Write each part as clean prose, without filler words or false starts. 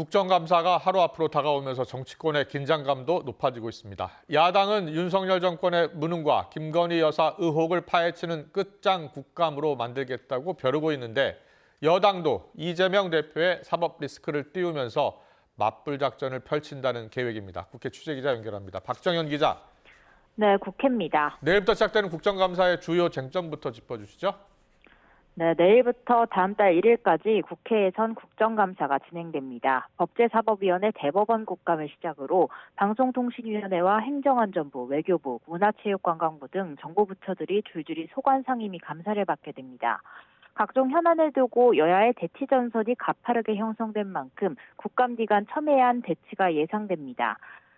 국정감사가 하루 앞으로 다가오면서 정치권의 긴장감도 높아지고 있습니다. 야당은 윤석열 정권의 무능과 김건희 여사 의혹을 파헤치는 끝장 국감으로 만들겠다고 벼르고 있는데 여당도 이재명 대표의 사법 리스크를 띄우면서 맞불 작전을 펼친다는 계획입니다. 국회 취재기자 연결합니다. 박정현 기자. 네, 국회입니다. 내일부터 시작되는 국정감사의 주요 쟁점부터 짚어주시죠. 네, 내일부터 다음 달 1일까지 국회에선 국정감사가 진행됩니다. 법제사법위원회 대법원 국감을 시작으로 방송통신위원회와 행정안전부, 외교부, 문화체육관광부 등 정부 부처들이 줄줄이 소관 상임위 감사를 받게 됩니다. 각종 현안을 두고 여야의 대치 전선이 가파르게 형성된 만큼 국감 기간 첨예한 대치가 예상됩니다.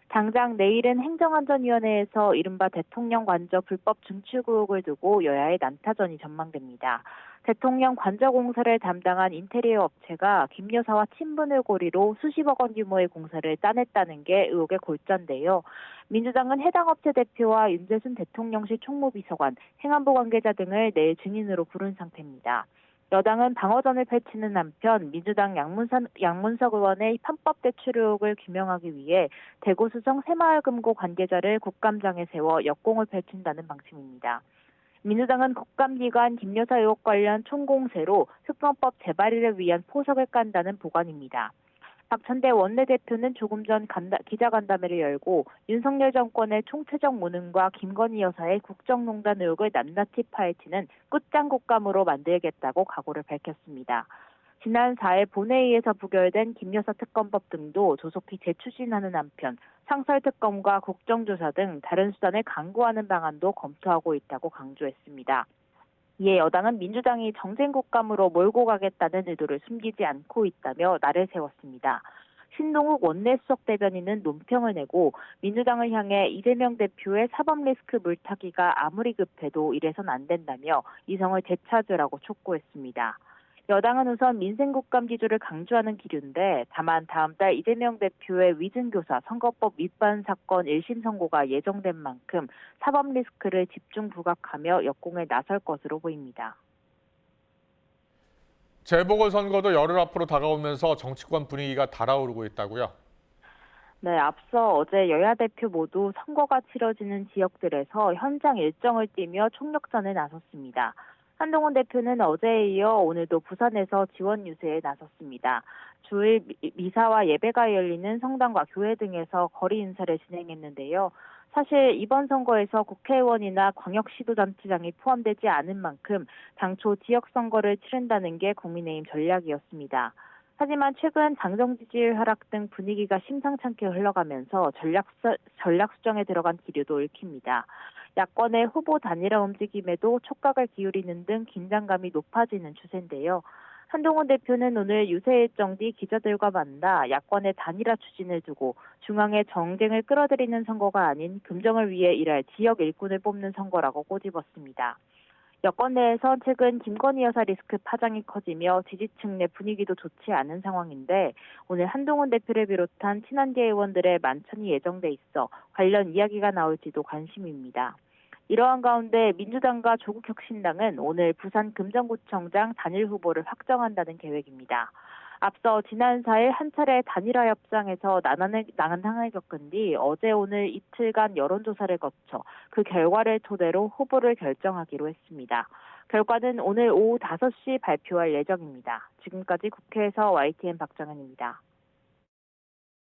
당장 내일은 행정안전위원회에서 이른바 대통령 관저 불법 증축 의혹을 두고 여야의 난타전이 전망됩니다. 대통령 관저 공사를 담당한 인테리어 업체가 김 여사와 친분을 고리로 수십억 원 규모의 공사를 짜냈다는 게 의혹의 골자인데요. 민주당은 해당 업체 대표와 윤재순 대통령실 총무비서관, 행안부 관계자 등을 내일 증인으로 부른 상태입니다. 여당은 방어전을 펼치는 한편 민주당 양문석 의원의 편법 대출 의혹을 규명하기 위해 대구수성 새마을금고 관계자를 국감장에 세워 역공을 펼친다는 방침입니다. 민주당은 국감 기간 김 여사 의혹 관련 총공세로 특검법 재발의를 위한 포석을 깐다는 보관입니다. 박찬대 원내대표는 조금 전 기자간담회를 열고 윤석열 정권의 총체적 무능과 김건희 여사의 국정농단 의혹을 낱낱이 파헤치는 끝장 국감으로 만들겠다고 각오를 밝혔습니다. 지난 4일 본회의에서 부결된 김 여사 특검법 등도 조속히 재추진하는 한편 상설특검과 국정조사 등 다른 수단을 강구하는 방안도 검토하고 있다고 강조했습니다. 이에 여당은 민주당이 정쟁국감으로 몰고 가겠다는 의도를 숨기지 않고 있다며 날을 세웠습니다. 신동욱 원내수석 대변인은 논평을 내고 민주당을 향해 이재명 대표의 사법 리스크 물타기가 아무리 급해도 이래선 안 된다며 이성을 되찾으라고 촉구했습니다. 여당은 우선 민생국감 기조를 강조하는 기류인데 다만 다음 달 이재명 대표의 위증교사 선거법 위반 사건 1심 선고가 예정된 만큼 사법 리스크를 집중 부각하며 역공에 나설 것으로 보입니다. 재보궐선거도 열흘 앞으로 다가오면서 정치권 분위기가 달아오르고 있다고요? 네, 앞서 어제 여야 대표 모두 선거가 치러지는 지역들에서 현장 일정을 띄며 총력전에 나섰습니다. 한동훈 대표는 어제에 이어 오늘도 부산에서 지원 유세에 나섰습니다. 주일 미사와 예배가 열리는 성당과 교회 등에서 거리 인사를 진행했는데요. 사실 이번 선거에서 국회의원이나 광역시도자치장이 포함되지 않은 만큼 당초 지역선거를 치른다는 게 국민의힘 전략이었습니다. 하지만 최근 당정 지지율 하락 등 분위기가 심상찮게 흘러가면서 전략 수정에 들어간 기류도 얽힙니다. 야권의 후보 단일화 움직임에도 촉각을 기울이는 등 긴장감이 높아지는 추세인데요. 한동훈 대표는 오늘 유세 일정 뒤 기자들과 만나 야권의 단일화 추진을 두고 중앙의 정쟁을 끌어들이는 선거가 아닌 금정을 위해 일할 지역 일꾼을 뽑는 선거라고 꼬집었습니다. 여권 내에선 최근 김건희 여사 리스크 파장이 커지며 지지층 내 분위기도 좋지 않은 상황인데 오늘 한동훈 대표를 비롯한 친한계 의원들의 만찬이 예정돼 있어 관련 이야기가 나올지도 관심입니다. 이러한 가운데 민주당과 조국혁신당은 오늘 부산 금정구청장 단일 후보를 확정한다는 계획입니다. 앞서 지난 4일 한 차례 단일화 협상에서 난항을 겪은 뒤 어제 오늘 이틀간 여론조사를 거쳐 그 결과를 토대로 후보를 결정하기로 했습니다. 결과는 오늘 오후 5시 발표할 예정입니다. 지금까지 국회에서 YTN 박정현입니다.